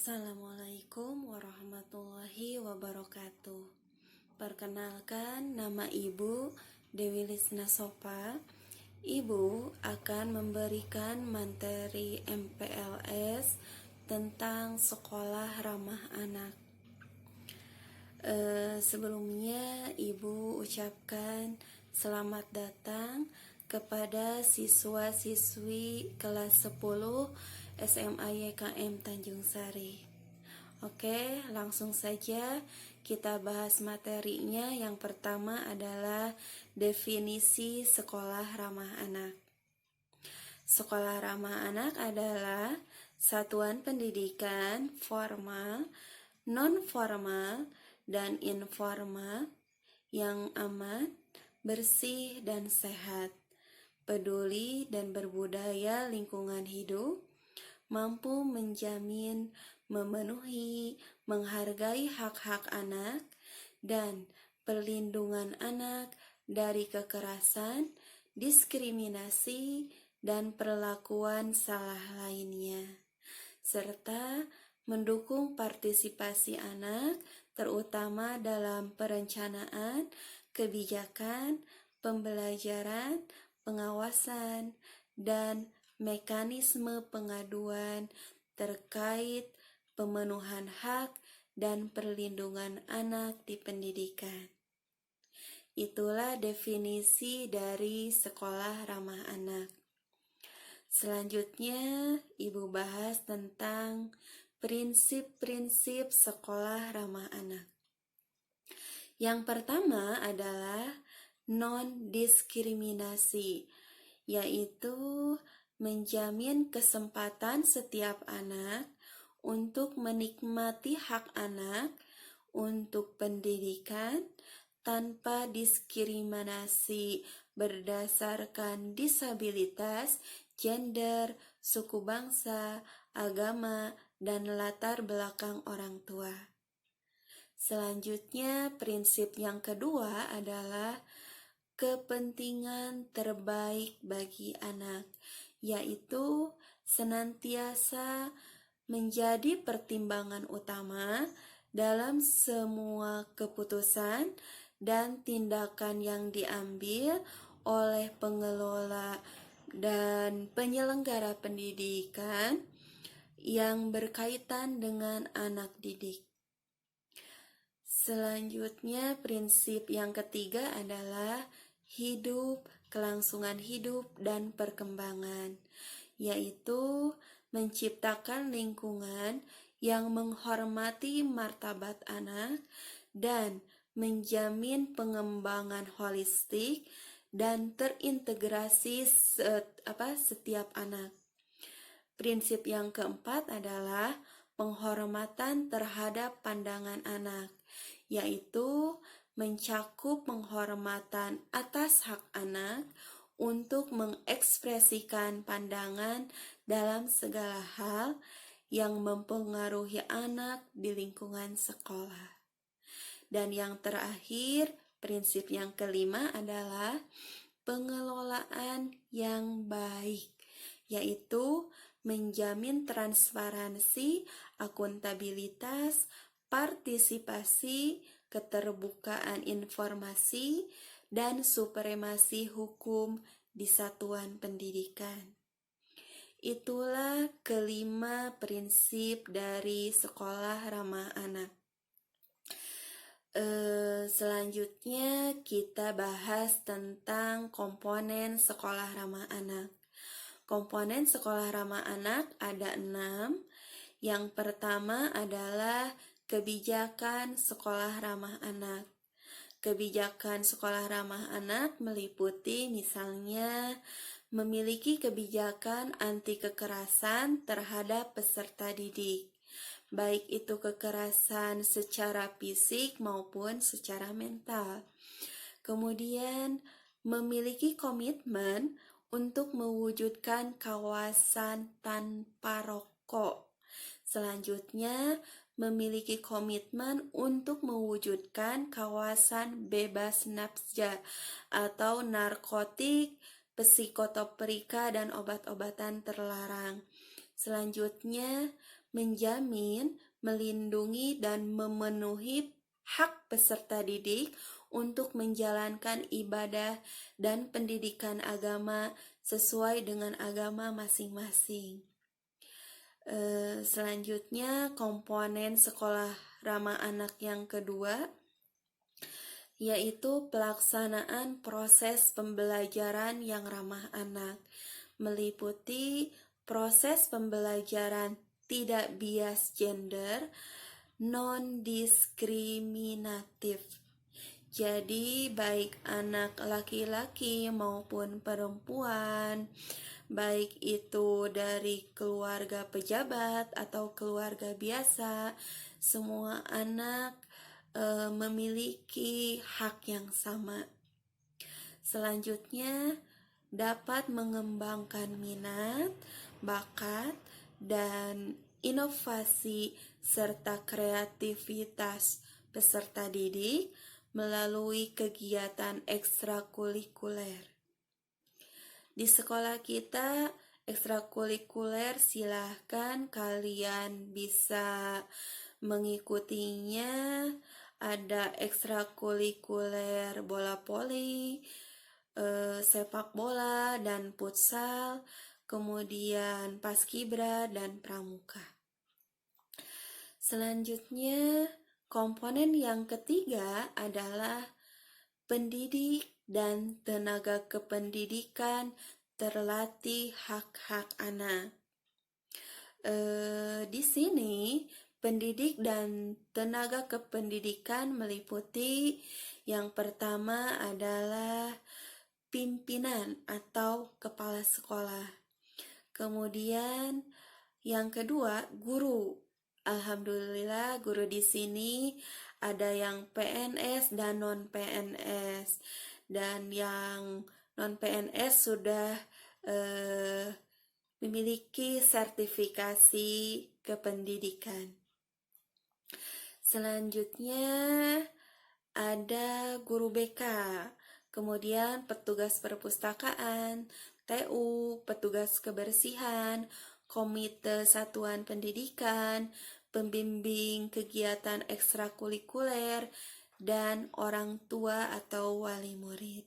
Assalamualaikum warahmatullahi wabarakatuh. Perkenalkan, nama Ibu Dewi Lisna Sopa. Ibu akan memberikan materi MPLS tentang sekolah ramah anak. Sebelumnya Ibu ucapkan selamat datang kepada siswa-siswi kelas 10 SMA YKM Tanjung Sari. Oke, langsung saja kita bahas materinya. Yang pertama adalah definisi sekolah ramah anak. Sekolah ramah anak adalah satuan pendidikan formal, non-formal, dan informal yang aman, bersih, dan sehat, peduli dan berbudaya lingkungan hidup, mampu menjamin, memenuhi, menghargai hak-hak anak, dan perlindungan anak dari kekerasan, diskriminasi, dan perlakuan salah lainnya, serta mendukung partisipasi anak, terutama dalam perencanaan, kebijakan, pembelajaran, pengawasan, dan mekanisme pengaduan terkait pemenuhan hak dan perlindungan anak di pendidikan. Itulah definisi dari sekolah ramah anak. Selanjutnya, Ibu bahas tentang prinsip-prinsip sekolah ramah anak. Yang pertama adalah non-diskriminasi, yaitu menjamin kesempatan setiap anak untuk menikmati hak anak untuk pendidikan tanpa diskriminasi berdasarkan disabilitas, gender, suku bangsa, agama, dan latar belakang orang tua. Selanjutnya, prinsip yang kedua adalah kepentingan terbaik bagi anak, yaitu senantiasa menjadi pertimbangan utama dalam semua keputusan dan tindakan yang diambil oleh pengelola dan penyelenggara pendidikan yang berkaitan dengan anak didik. Selanjutnya, prinsip yang ketiga adalah hidup, kelangsungan hidup, dan perkembangan, yaitu menciptakan lingkungan yang menghormati martabat anak dan menjamin pengembangan holistik dan terintegrasi setiap anak. Prinsip yang keempat adalah penghormatan terhadap pandangan anak, yaitu mencakup penghormatan atas hak anak untuk mengekspresikan pandangan dalam segala hal yang mempengaruhi anak di lingkungan sekolah. Dan yang terakhir, prinsip yang kelima adalah pengelolaan yang baik, yaitu menjamin transparansi, akuntabilitas, partisipasi, keterbukaan informasi, dan supremasi hukum di satuan pendidikan. Itulah kelima prinsip dari sekolah ramah anak. Selanjutnya kita bahas tentang komponen sekolah ramah anak. Komponen sekolah ramah anak ada 6. Yang pertama adalah kebijakan sekolah ramah anak. Kebijakan sekolah ramah anak meliputi misalnya memiliki kebijakan anti kekerasan terhadap peserta didik, baik itu kekerasan secara fisik maupun secara mental. Kemudian memiliki komitmen untuk mewujudkan kawasan tanpa rokok. Selanjutnya, memiliki komitmen untuk mewujudkan kawasan bebas nafsa atau narkotik, psikotropika, dan obat-obatan terlarang. Selanjutnya, menjamin, melindungi, dan memenuhi hak peserta didik untuk menjalankan ibadah dan pendidikan agama sesuai dengan agama masing-masing. Selanjutnya, komponen sekolah ramah anak yang kedua yaitu pelaksanaan proses pembelajaran yang ramah anak, meliputi proses pembelajaran tidak bias gender, non-diskriminatif. Jadi baik anak laki-laki maupun perempuan, baik itu dari keluarga pejabat atau keluarga biasa, semua anak memiliki hak yang sama. Selanjutnya, dapat mengembangkan minat, bakat, dan inovasi serta kreativitas peserta didik melalui kegiatan ekstrakurikuler. Di sekolah kita, ekstrakurikuler silahkan kalian bisa mengikutinya. Ada ekstrakurikuler bola voli, sepak bola, dan futsal, kemudian paskibra dan pramuka. Selanjutnya, komponen yang ketiga adalah pendidik dan tenaga kependidikan terlatih hak-hak anak. Di sini pendidik dan tenaga kependidikan meliputi yang pertama adalah pimpinan atau kepala sekolah. Kemudian yang kedua, guru. Alhamdulillah guru di sini ada yang PNS dan non-PNS. Dan yang non-PNS sudah memiliki sertifikasi kependidikan. Selanjutnya ada guru BK, kemudian petugas perpustakaan, TU, petugas kebersihan, komite satuan pendidikan, pembimbing kegiatan ekstrakurikuler, dan orang tua atau wali murid.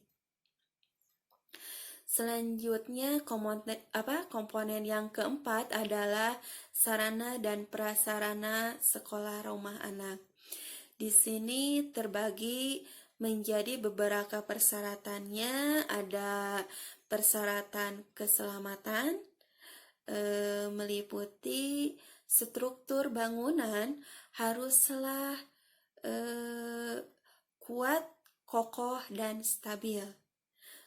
Selanjutnya komponen yang keempat adalah sarana dan prasarana sekolah ramah anak. Di sini terbagi menjadi beberapa persyaratannya. Ada persyaratan keselamatan, meliputi struktur bangunan haruslah kuat, kokoh, dan stabil.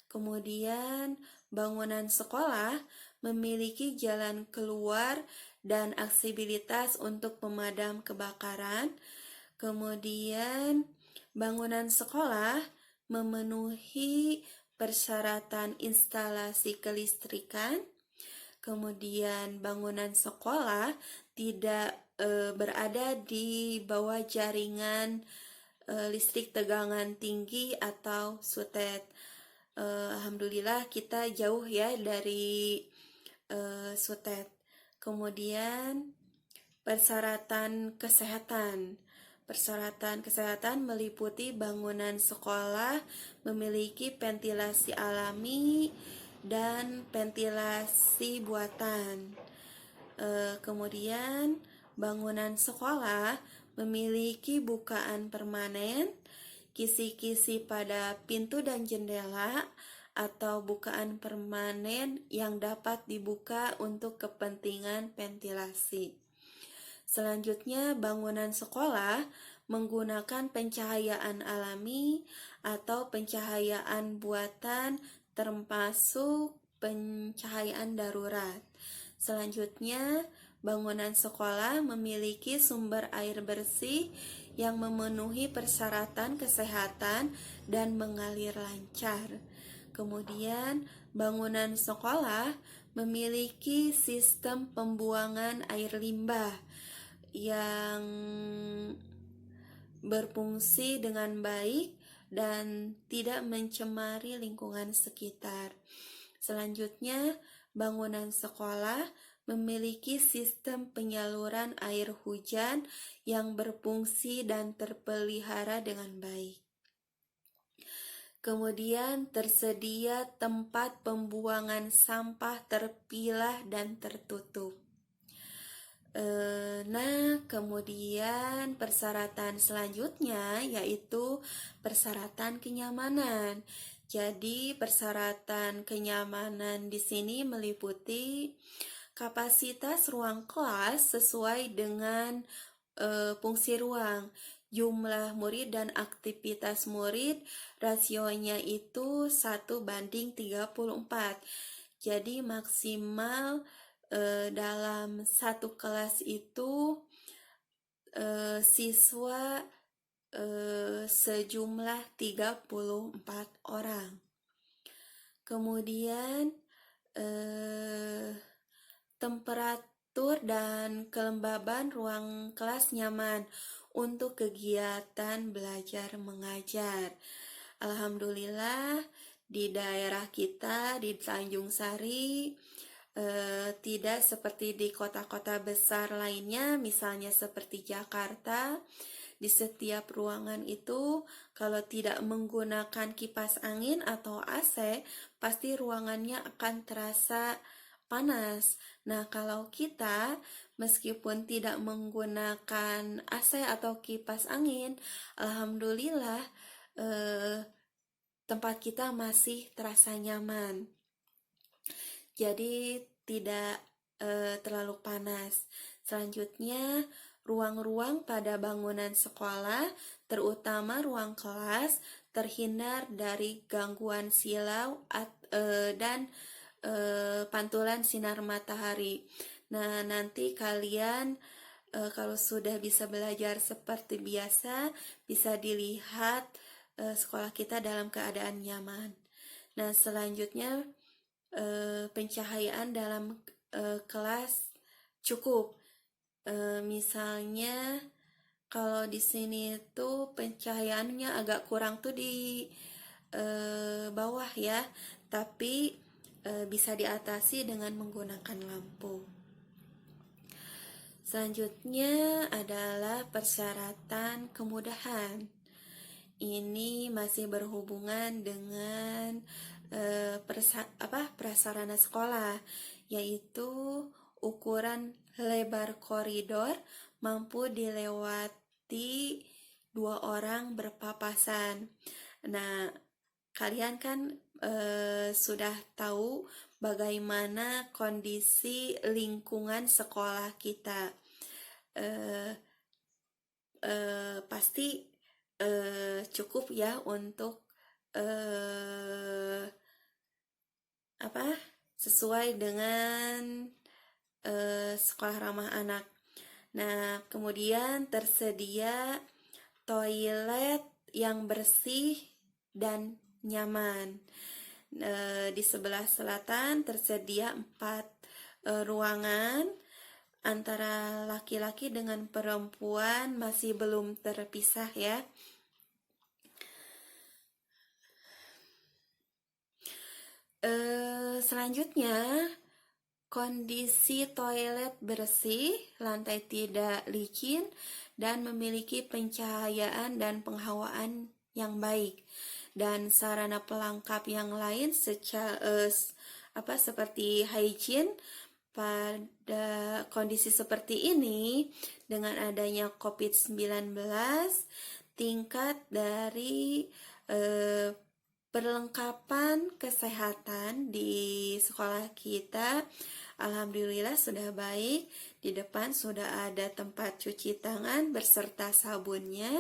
Kemudian, bangunan sekolah memiliki jalan keluar dan aksesibilitas untuk pemadam kebakaran. Kemudian, bangunan sekolah memenuhi persyaratan instalasi kelistrikan. Kemudian, bangunan sekolah tidak berada di bawah jaringan listrik tegangan tinggi atau SUTED. Alhamdulillah kita jauh ya dari SUTED. Kemudian persyaratan kesehatan. Persyaratan kesehatan meliputi bangunan sekolah memiliki ventilasi alami dan ventilasi buatan. Kemudian bangunan sekolah memiliki bukaan permanen, kisi-kisi pada pintu dan jendela, atau bukaan permanen yang dapat dibuka untuk kepentingan ventilasi. Selanjutnya, bangunan sekolah menggunakan pencahayaan alami atau pencahayaan buatan termasuk pencahayaan darurat. Selanjutnya, bangunan sekolah memiliki sumber air bersih yang memenuhi persyaratan kesehatan dan mengalir lancar. Kemudian, bangunan sekolah memiliki sistem pembuangan air limbah yang berfungsi dengan baik dan tidak mencemari lingkungan sekitar. Selanjutnya, bangunan sekolah memiliki sistem penyaluran air hujan yang berfungsi dan terpelihara dengan baik. Kemudian tersedia tempat pembuangan sampah terpilah dan tertutup. Nah, kemudian persyaratan selanjutnya yaitu persyaratan kenyamanan. Jadi, persyaratan kenyamanan di sini meliputi kapasitas ruang kelas sesuai dengan fungsi ruang, jumlah murid dan aktivitas murid, rasionya itu 1:34. Jadi maksimal dalam satu kelas itu siswa sejumlah 34 orang. Kemudian temperatur dan kelembaban ruang kelas nyaman untuk kegiatan belajar mengajar. Alhamdulillah di daerah kita di Tanjung Sari tidak seperti di kota-kota besar lainnya, misalnya seperti Jakarta. Di setiap ruangan itu kalau tidak menggunakan kipas angin atau AC, pasti ruangannya akan terasa panas. Nah, kalau kita meskipun tidak menggunakan AC atau kipas angin, alhamdulillah tempat kita masih terasa nyaman. Jadi tidak terlalu panas. Selanjutnya, ruang-ruang pada bangunan sekolah, terutama ruang kelas, terhindar dari gangguan silau dan pantulan sinar matahari. Nah, nanti kalian kalau sudah bisa belajar seperti biasa, bisa dilihat sekolah kita dalam keadaan nyaman. Nah, selanjutnya pencahayaan dalam kelas cukup. Misalnya kalau di sini tuh pencahayaannya agak kurang tuh di bawah ya, tapi bisa diatasi dengan menggunakan lampu. Selanjutnya adalah persyaratan kemudahan. Ini masih berhubungan dengan prasarana sekolah, yaitu ukuran lebar koridor mampu dilewati 2 orang berpapasan. Nah, kalian kan sudah tahu bagaimana kondisi lingkungan sekolah kita. Pasti cukup ya untuk sesuai dengan sekolah ramah anak. Nah, kemudian tersedia toilet yang bersih dan nyaman. Di sebelah selatan tersedia 4 ruangan antara laki-laki dengan perempuan masih belum terpisah ya. Selanjutnya, kondisi toilet bersih, lantai tidak licin, dan memiliki pencahayaan dan penghawaan yang baik. Dan sarana pelengkap yang lain seperti hygiene. Pada kondisi seperti ini, dengan adanya COVID-19, tingkat dari perlengkapan kesehatan di sekolah kita alhamdulillah sudah baik. Di depan sudah ada tempat cuci tangan beserta sabunnya.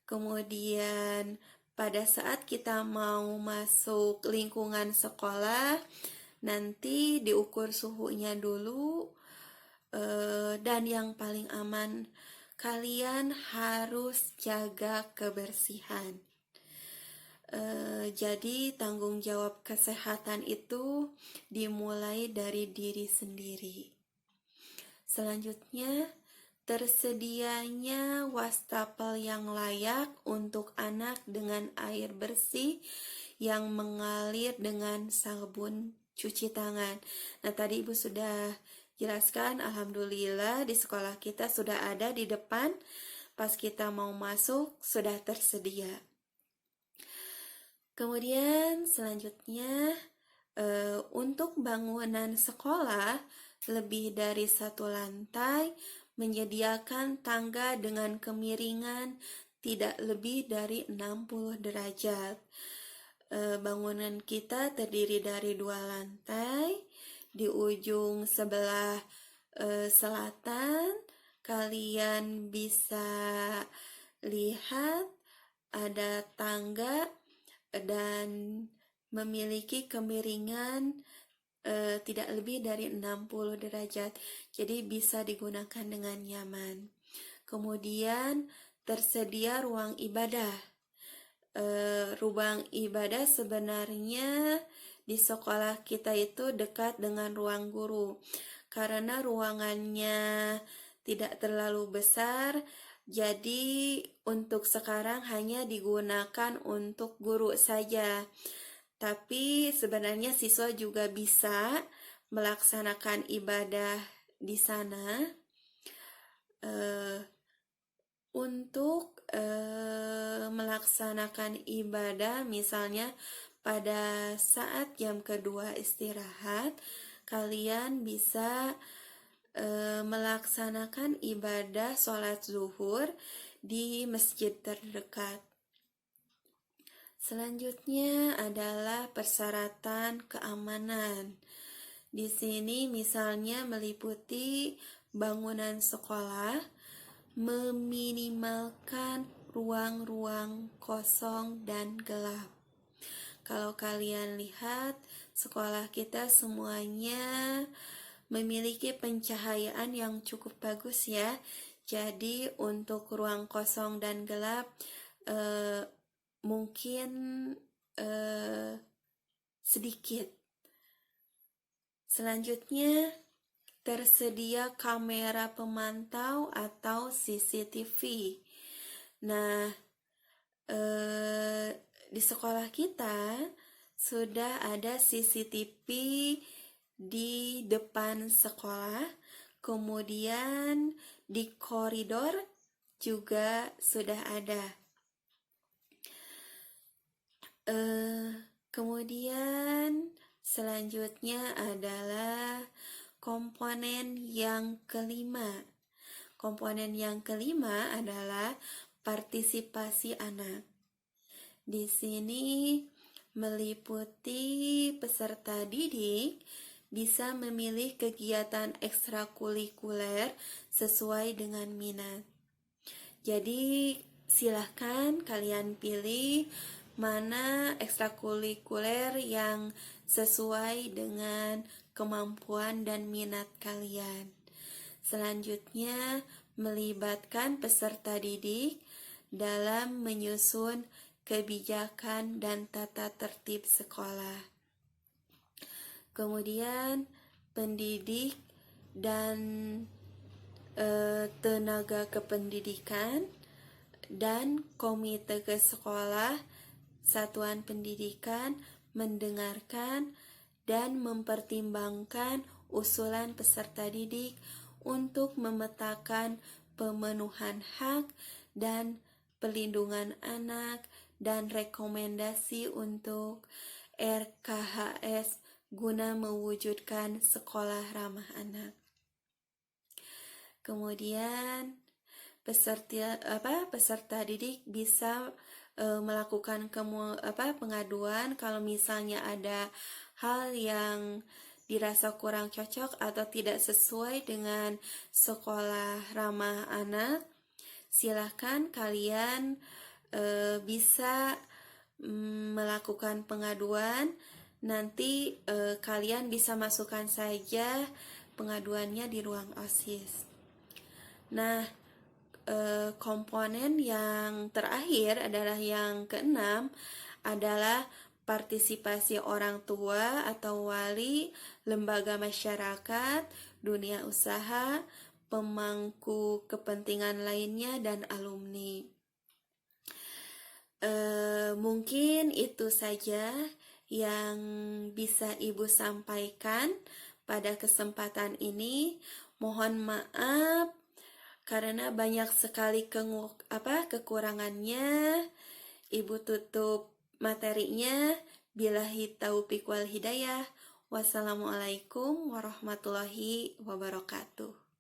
Kemudian pada saat kita mau masuk lingkungan sekolah, nanti diukur suhunya dulu. Dan yang paling aman, kalian harus jaga kebersihan. Jadi tanggung jawab kesehatan itu dimulai dari diri sendiri. Selanjutnya, tersedianya wastafel yang layak untuk anak dengan air bersih yang mengalir dengan sabun cuci tangan. Nah, tadi Ibu sudah jelaskan, alhamdulillah di sekolah kita sudah ada di depan, pas kita mau masuk sudah tersedia. Kemudian selanjutnya untuk bangunan sekolah lebih dari satu lantai menyediakan tangga dengan kemiringan tidak lebih dari 60 derajat. Bangunan kita terdiri dari 2 lantai. Di ujung sebelah selatan kalian bisa lihat ada tangga dan memiliki kemiringan tidak lebih dari 60 derajat. Jadi bisa digunakan dengan nyaman. Kemudian tersedia ruang ibadah. Ruang ibadah sebenarnya di sekolah kita itu dekat dengan ruang guru. Karena ruangannya tidak terlalu besar, jadi untuk sekarang hanya digunakan untuk guru saja. Tapi sebenarnya siswa juga bisa melaksanakan ibadah di sana. Untuk melaksanakan ibadah, misalnya pada saat jam kedua istirahat, kalian bisa melaksanakan ibadah sholat zuhur di masjid terdekat. Selanjutnya adalah persyaratan keamanan. Di sini misalnya meliputi bangunan sekolah, meminimalkan ruang-ruang kosong dan gelap. Kalau kalian lihat, sekolah kita semuanya memiliki pencahayaan yang cukup bagus ya. Jadi untuk ruang kosong dan gelap mungkin sedikit. Selanjutnya tersedia kamera pemantau atau CCTV. Nah, di sekolah kita sudah ada CCTV di depan sekolah, kemudian di koridor juga sudah ada. Kemudian selanjutnya adalah komponen yang kelima. Komponen yang kelima adalah partisipasi anak. Di sini meliputi peserta didik bisa memilih kegiatan ekstrakurikuler sesuai dengan minat. Jadi silahkan kalian pilih mana ekstrakurikuler yang sesuai dengan kemampuan dan minat kalian. Selanjutnya melibatkan peserta didik dalam menyusun kebijakan dan tata tertib sekolah. Kemudian pendidik dan tenaga kependidikan dan komite ke sekolah satuan pendidikan mendengarkan dan mempertimbangkan usulan peserta didik untuk memetakan pemenuhan hak dan perlindungan anak dan rekomendasi untuk RKHS guna mewujudkan sekolah ramah anak. Kemudian peserta didik bisa melakukan pengaduan kalau misalnya ada hal yang dirasa kurang cocok atau tidak sesuai dengan sekolah ramah anak. Silahkan kalian bisa melakukan pengaduan. Nanti kalian bisa masukkan saja pengaduannya di ruang OSIS. Nah, komponen yang terakhir adalah yang keenam adalah partisipasi orang tua atau wali, lembaga masyarakat, dunia usaha, pemangku kepentingan lainnya, dan alumni. Mungkin itu saja yang bisa Ibu sampaikan pada kesempatan ini. Mohon maaf karena banyak sekali kekurangannya. Ibu tutup materinya. Billahi taufiq wal hidayah. Wassalamualaikum warahmatullahi wabarakatuh.